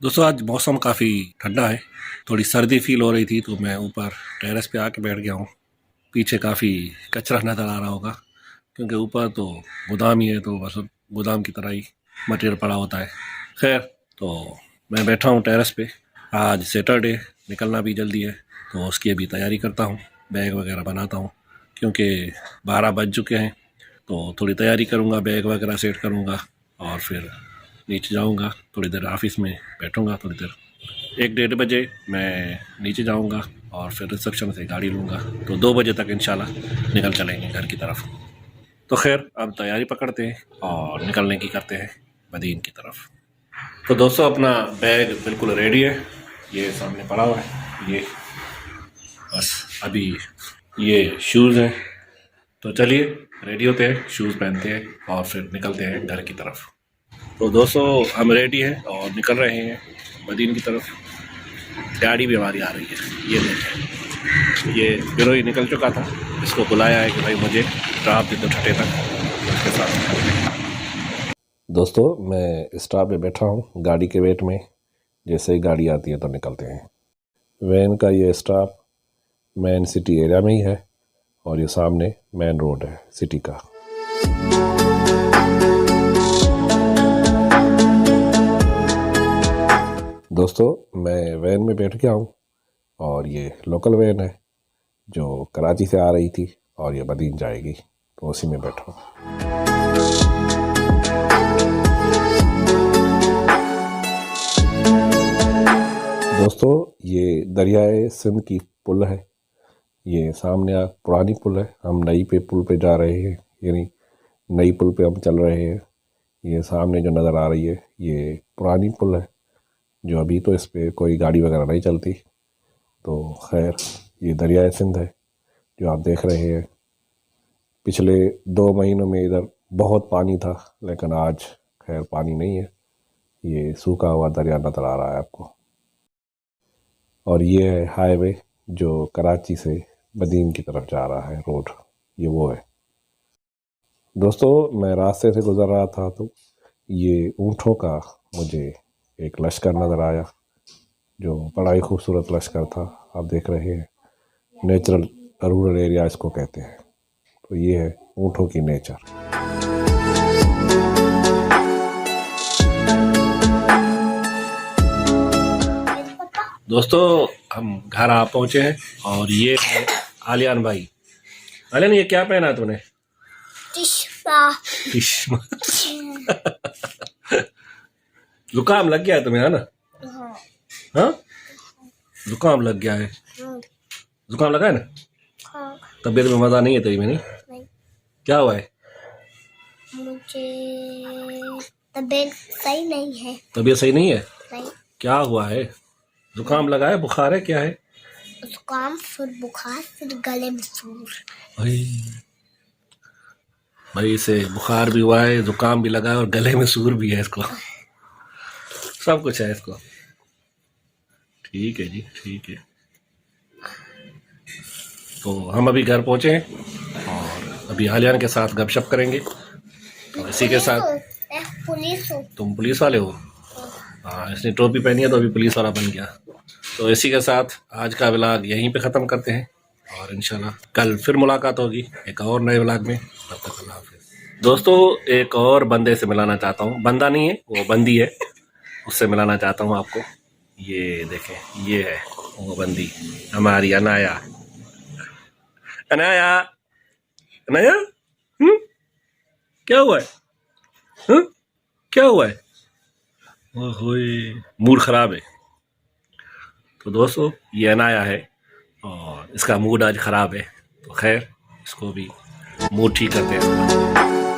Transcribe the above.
दोस्तों आज मौसम काफ़ी ठंडा है। थोड़ी सर्दी फील हो रही थी तो मैं ऊपर टेरेस पे आके बैठ गया हूँ। पीछे काफ़ी कचरा नज़र आ रहा होगा क्योंकि ऊपर तो गोदाम ही है, तो बस गोदाम की तरह ही मटेरियल पड़ा होता है। खैर, तो मैं बैठा हूँ टेरेस पे। आज सैटरडे, निकलना भी जल्दी है तो उसकी अभी तैयारी करता हूँ, बैग वगैरह बनाता हूँ क्योंकि 12 बज चुके हैं। तो थोड़ी तैयारी करूँगा, बैग वगैरह सेट करूँगा और फिर नीचे जाऊँगा। थोड़ी देर ऑफिस में बैठूँगा, थोड़ी देर 1-1:30 बजे मैं नीचे जाऊँगा और फिर रिसेप्शन से गाड़ी लूँगा तो 2 बजे तक इंशाल्लाह निकल चलेंगे घर की तरफ। तो खैर, अब तैयारी पकड़ते हैं और निकलने की करते हैं मदीन की तरफ। तो दोस्तों अपना बैग बिल्कुल रेडी है, ये सामने पड़ा हुआ है। ये बस अभी ये शूज़ हैं, तो चलिए रेडी होते हैं, शूज़ पहनते हैं और फिर निकलते हैं घर की तरफ। तो दोस्तों हम रेडी हैं और निकल रहे हैं मदीन की तरफ। गाड़ी भी हमारी आ रही है, ये देखें। ये बिरोई निकल चुका था, इसको बुलाया है कि भाई मुझे ड्राप दे दो छठे तक, उसके साथ निकलते हैं। दोस्तों मैं स्टॉप पे बैठा हूँ गाड़ी के वेट में, जैसे ही गाड़ी आती है तो निकलते हैं। वैन का ये स्टॉप मेन सिटी एरिया में ही है और ये सामने मेन रोड है सिटी का। दोस्तों मैं वैन में बैठ गया हूँ और ये लोकल वैन है जो कराची से आ रही थी और ये मदीन जाएगी, तो उसी में बैठा हूँ। दोस्तों ये दरियाए सिंध की पुल है, ये सामने पुरानी पुल है। हम नई पे पुल पे जा रहे हैं, यानी नई पुल पे हम चल रहे हैं। ये सामने जो नज़र आ रही है ये पुरानी पुल है, जो अभी तो इस पर कोई गाड़ी वगैरह नहीं चलती। तो खैर, ये दरियाए सिंध है जो आप देख रहे हैं। पिछले 2 महीनों में इधर बहुत पानी था, लेकिन आज खैर पानी नहीं है। ये सूखा हुआ दरिया नज़र आ रहा है आपको। और ये है हाईवे जो कराची से मदीन की तरफ जा रहा है, रोड ये वो है। दोस्तों मैं रास्ते से गुज़र रहा था तो ये ऊँटों का मुझे एक लश्कर नज़र आया, जो बड़ा ही खूबसूरत लश्कर था। आप देख रहे हैं, नेचुरल रूरल एरिया इसको कहते हैं। तो ये है ऊँटों की नेचर। दोस्तों हम घर आ पहुँचे हैं और ये है आलियान भाई। आलियान, ये क्या पहना है तूने? चश्मा। जुकाम लग गया है तुम्हें, है ना? हाँ, जुकाम लग गया है। जुकाम लगा है ना? हाँ। तबीयत में मजा नहीं है तेरी में? नहीं। क्या हुआ है? मुझे तबीयत सही नहीं है। तबीयत सही नहीं है? नहीं। क्या हुआ है? जुकाम लगा है, बुखार है, क्या है? जुकाम फिर बुखार फिर गले में सूर। भाई इसे बुखार भी हुआ है, जुकाम भी लगा है और गले में सूर भी है इसको। सब कुछ है इसको। ठीक है जी, ठीक है। तो हम अभी घर पहुंचे हैं और अभी आलियान के साथ गपशप करेंगे। तो इसी के साथ पुलिस हो। तुम पुलिस वाले हो? हाँ, इसने टोपी पहनी है तो अभी पुलिस वाला बन गया। तो इसी के साथ आज का व्लॉग यहीं पे ख़त्म करते हैं और इंशाल्लाह कल फिर मुलाकात होगी एक और नए व्लॉग में। तब तक अल्लाह हाफिज़। दोस्तों एक और बंदे से मिलाना चाहता हूँ, बंदा नहीं है वो बंदी है, उससे मिलाना चाहता हूँ आपको। ये देखें, ये है वो बंदी हमारी अनाया। अनाया, अनाया, क्या हुआ है? क्या हुआ है? ओए मूड ख़राब है। तो दोस्तों ये अनाया है और इसका मूड आज ख़राब है, तो खैर इसको भी मूड ठीक करते हैं।